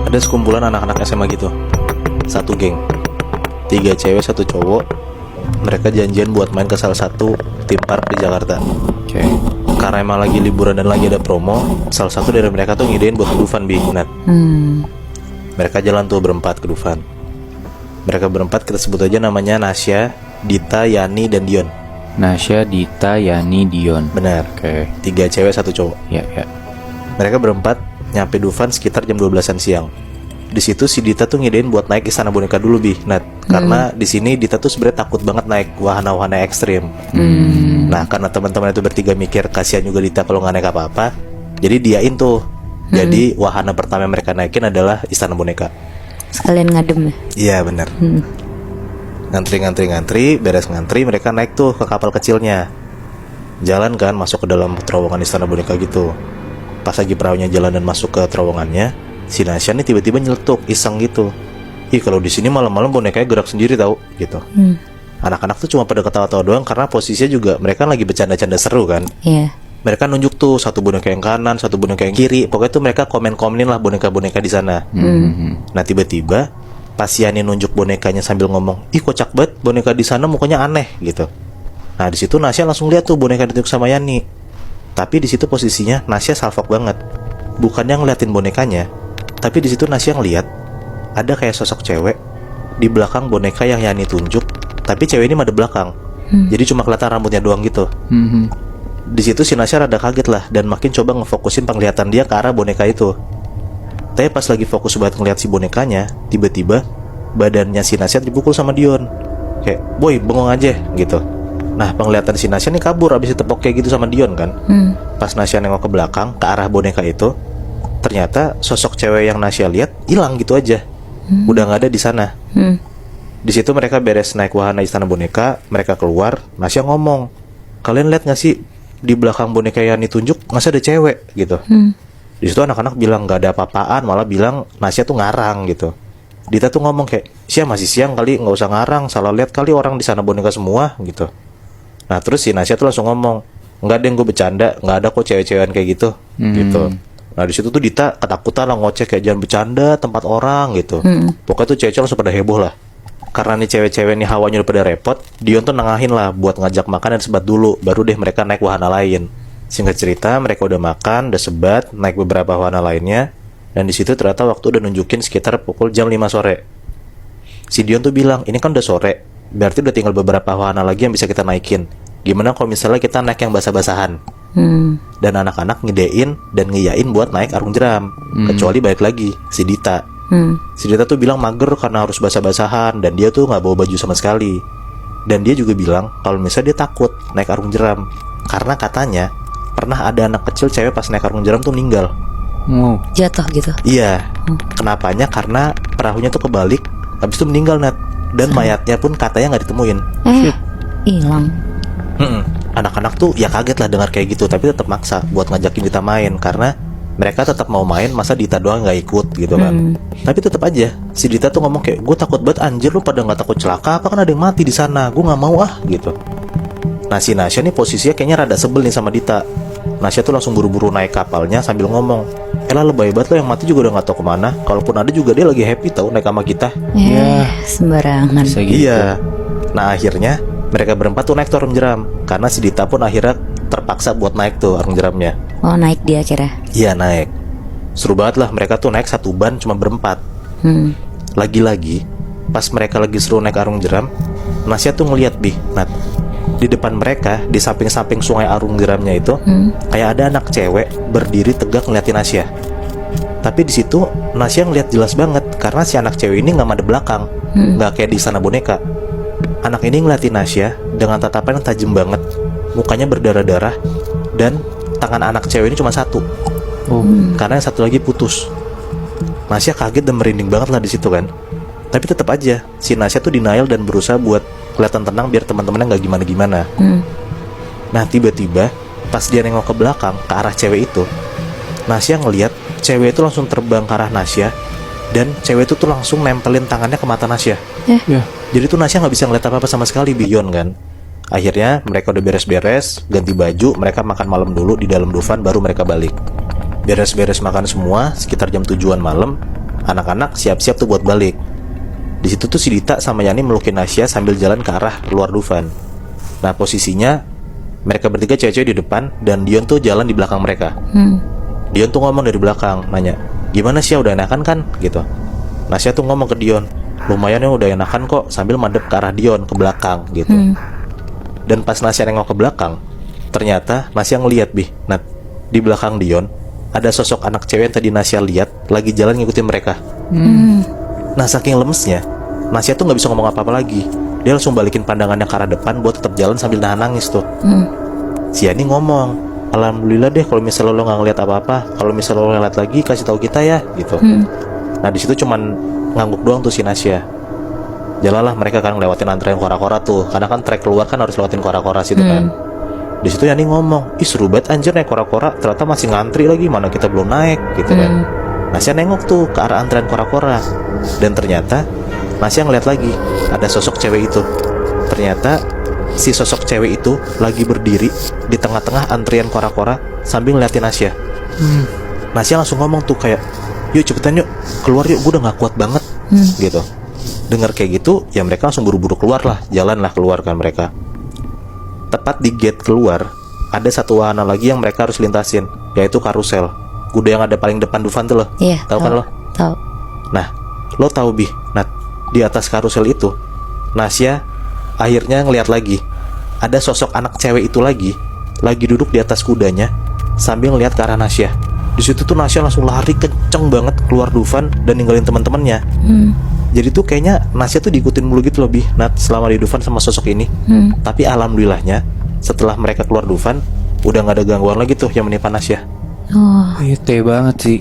Ada sekumpulan anak-anak SMA gitu, satu geng, 3 cewek 1 cowok. Mereka janjian buat main ke salah satu theme park di Jakarta. Oke. Karena emang lagi liburan dan lagi ada promo, salah satu dari mereka tuh ngidein buat ke Dufan, Nat. Mereka jalan tuh berempat ke Dufan. Mereka berempat kita sebut aja namanya Nasya, Dita, Yani, dan Dion. Nasya, Dita, Yani, Dion. Benar. Oke. 3 cewek 1 cowok. Ya, ya. Mereka berempat nyampe Dufan sekitar jam 12-an siang. Di situ si Dita tuh ngidein buat naik Istana Boneka dulu, Nat. Karena di sini Dita tuh sebenarnya takut banget naik wahana-wahana ekstrim. Nah, karena teman-teman itu bertiga mikir kasihan juga Dita kalau nggak naik apa-apa, jadi diain tuh. Jadi wahana pertama yang mereka naikin adalah Istana Boneka. Sekalian ngadem ya? Iya benar. Ngantri, beres ngantri mereka naik tuh ke kapal kecilnya. Jalan kan masuk ke dalam terowongan Istana Boneka gitu. Pas lagi perahunya jalan dan masuk ke terowongannya, si Nasya nih tiba-tiba nyeletuk iseng gitu. Ih, kalau di sini malam-malam bonekanya gerak sendiri tahu gitu. Anak-anak tuh cuma pada ketawa-tawa doang karena posisinya juga mereka lagi bercanda-canda seru kan. Iya. Mereka nunjuk tuh satu boneka yang kanan, satu boneka yang kiri. Pokoknya tuh mereka komen-komenin lah boneka-boneka di sana. Nah tiba-tiba pas Yani nunjuk bonekanya sambil ngomong, ih kocak banget boneka di sana mukanya aneh gitu. Nah di situ Nasya langsung lihat tuh boneka ditunjuk sama Yani. Tapi di situ posisinya Nasya salfok banget. Bukannya ngeliatin bonekanya, tapi di situ Nasya ngeliat ada kayak sosok cewek di belakang boneka yang Yani tunjuk. Tapi cewek ini madep belakang. Jadi cuma kelihatan rambutnya doang gitu. Di situ si Nasya rada kaget lah dan makin coba ngefokusin penglihatan dia ke arah boneka itu. Tapi pas lagi fokus banget ngeliat si bonekanya, tiba-tiba badannya si Nasya dipukul sama Dion. Kayak, boy bengong aja gitu. Nah penglihatan si Nasya nih kabur abis ditepok kayak gitu sama Dion kan. Pas Nasya nengok ke belakang ke arah boneka itu, ternyata sosok cewek yang Nasya lihat hilang gitu aja. Udah nggak ada di sana. Di situ mereka beres naik wahana Istana Boneka, mereka keluar. Nasya ngomong, kalian lihat nggak sih di belakang boneka yang ditunjuk masa ada cewek gitu. Di situ anak-anak bilang nggak ada apa-apaan, malah bilang Nasya tuh ngarang gitu. Dita tuh ngomong kayak, masih siang kali, nggak usah ngarang, salah lihat kali orang di sana boneka semua gitu. Nah terus si Nasya tuh langsung ngomong, nggak deh gue bercanda, nggak ada kok cewek-cewekan kayak gitu. Gitu. Nah di situ tuh Dita ketakutan lah ngoceh kayak jangan bercanda tempat orang gitu. Pokoknya tuh cewek-cewek langsung pada heboh lah. Karena nih cewek-cewek nih hawanya udah pada repot, Dion tuh nengahin lah buat ngajak makan dan sebat dulu, baru deh mereka naik wahana lain. Singkat cerita mereka udah makan, udah sebat, naik beberapa wahana lainnya. Dan di situ ternyata waktu udah nunjukin sekitar pukul jam 5 sore. Si Dion tuh bilang, ini kan udah sore, berarti udah tinggal beberapa wahana lagi yang bisa kita naikin. Gimana kalau misalnya kita naik yang basah-basahan? Dan anak-anak ngidein dan ngiyain buat naik arung jeram. Kecuali balik lagi si Dita. Si Dita tuh bilang mager karena harus basah-basahan dan dia tuh nggak bawa baju sama sekali. Dan dia juga bilang kalau misalnya dia takut naik arung jeram karena katanya pernah ada anak kecil cewek pas naik arung jeram tuh meninggal. Jatuh gitu. Iya. Kenapanya? Karena perahunya tuh kebalik, habis itu meninggal, Nat. Dan mayatnya pun katanya nggak ditemuin. Hilang. Anak-anak tuh ya kaget lah dengar kayak gitu, tapi tetap maksa buat ngajakin Dita main karena mereka tetap mau main, masa Dita doang nggak ikut gitu kan. Tapi tetap aja si Dita tuh ngomong kayak, gue takut banget, anjir lu pada nggak takut celaka apa, kan ada yang mati di sana, gue nggak mau gitu. Nah si Nasya nih posisinya kayaknya rada sebel nih sama Dita. Nasya tuh langsung buru-buru naik kapalnya sambil ngomong, elah lebay banget lo, yang mati juga udah nggak tahu kemana, kalaupun ada juga dia lagi happy tau naik sama kita. Sembarangan. Iya. Nah akhirnya mereka berempat tuh naik tuh arung jeram karena si Dita pun akhirnya terpaksa buat naik tuh arung jeramnya. Oh naik dia kira. Iya naik. Seru banget lah mereka tuh naik satu ban cuma berempat. Lagi-lagi pas mereka lagi seru naik arung jeram, Nasya tuh ngeliat Nat, di depan mereka di samping-samping sungai arung jeramnya itu kayak ada anak cewek berdiri tegak ngeliatin Nasya. Tapi di situ Nasya ngeliat jelas banget karena si anak cewek ini nggak madep belakang, nggak kayak di Istana Boneka. Anak ini ngeliatin Nasya dengan tatapan yang tajam banget, mukanya berdarah-darah, dan tangan anak cewek ini cuma satu, karena yang satu lagi putus. Nasya kaget dan merinding banget lah di situ kan. Tapi tetap aja si Nasya tuh denial dan berusaha buat kelihatan tenang biar teman-temannya nggak gimana-gimana. Nah tiba-tiba pas dia nengok ke belakang ke arah cewek itu, Nasya ngeliat cewek itu langsung terbang ke arah Nasya, dan cewek itu tuh langsung nempelin tangannya ke mata Nasya. Jadi tuh Nasya nggak bisa ngeliat apa-apa sama sekali, Bion kan. Akhirnya mereka udah beres-beres, ganti baju, mereka makan malam dulu di dalam Dufan, baru mereka balik. Beres-beres makan semua, sekitar jam 7-an malam, Anak-anak siap-siap tuh buat balik. Di situ tuh si Dita sama Yani melukin Nasya sambil jalan ke arah luar Dufan. Nah posisinya mereka bertiga cewek-cewek di depan dan Dion tuh jalan di belakang mereka. Dion tuh ngomong dari belakang, nanya, "Gimana sih, udah enakan kan?" gitu. Nasya tuh ngomong ke Dion, "Lumayan ya, udah enakan kok," sambil madep ke arah Dion ke belakang gitu. Dan pas Nasya nengok ke belakang, ternyata Nasya ngeliat Nat, di belakang Dion ada sosok anak cewek yang tadi Nasya lihat lagi jalan ngikutin mereka. Nah saking lemesnya, Nasya tuh nggak bisa ngomong apa-apa lagi. Dia langsung balikin pandangannya ke arah depan buat tetap jalan sambil nahan nangis tuh. Si Yani ngomong, "Alhamdulillah deh kalau misalnya lo nggak ngeliat apa-apa. Kalau misalnya lo ngeliat lagi kasih tahu kita ya," gitu. Nah di situ cuman ngangguk doang tuh si Nasya. Jalanlah mereka kan lewatin antrean kora-kora tuh, karena kan trek keluar kan harus lewatin kora-kora situ kan. Di situ Yani ngomong, "Ih seru banget anjir naik kora-kora, ternyata masih ngantri lagi, mana kita belum naik," gitu kan. Nasya nengok tuh ke arah antrean kora-kora, dan ternyata Nasya ngeliat lagi ada sosok cewek itu. Ternyata si sosok cewek itu lagi berdiri di tengah-tengah antrian kora-kora sambil ngeliatin Nasya. Nasya langsung ngomong tuh kayak, "Yuk cepetan yuk, keluar yuk, gue udah gak kuat banget," gitu. Dengar kayak gitu, ya mereka langsung buru-buru keluar lah, jalan lah keluar kan mereka. Tepat di gate keluar, ada satu wahana lagi yang mereka harus lintasin, yaitu karusel. Kuda yang ada paling depan Dufan tuh loh. Iya, tahu kan lo? Tahu. Nah, lo tahu Nat, di atas karusel itu, Nasya akhirnya ngeliat lagi ada sosok anak cewek itu lagi duduk di atas kudanya sambil ngeliat ke arah Nasya. Di situ tuh Nasya langsung lari kenceng banget keluar Dufan dan ninggalin teman-temannya. Jadi tuh kayaknya Nasya tuh diikutin mulu gitu loh Nat, selama di Dufan sama sosok ini. Tapi alhamdulillahnya setelah mereka keluar Dufan, udah gak ada gangguan lagi tuh yang menimpa Nasya. Oh, Bete banget sih.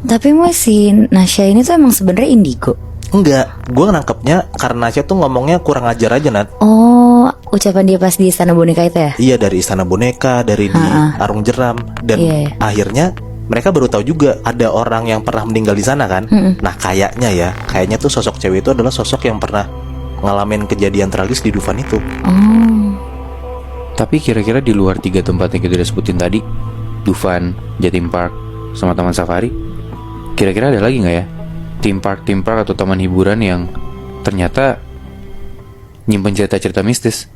tapi si Nasya ini tuh emang sebenarnya indigo. Enggak, gue nangkepnya karena Nasya tuh ngomongnya kurang ajar aja Nat. Oh, ucapan dia pas di istana boneka itu ya? Iya, dari istana boneka, dari di Arung Jeram. Dan akhirnya mereka baru tahu juga ada orang yang pernah meninggal di sana kan. Nah kayaknya tuh sosok cewek itu adalah sosok yang pernah ngalamin kejadian tragis di Dufan itu. Tapi kira-kira di luar 3 tempat yang kita udah sebutin tadi, Dufan, Jatim Park, sama Taman Safari, kira-kira ada lagi nggak ya theme park atau taman hiburan yang ternyata nyimpen cerita-cerita mistis?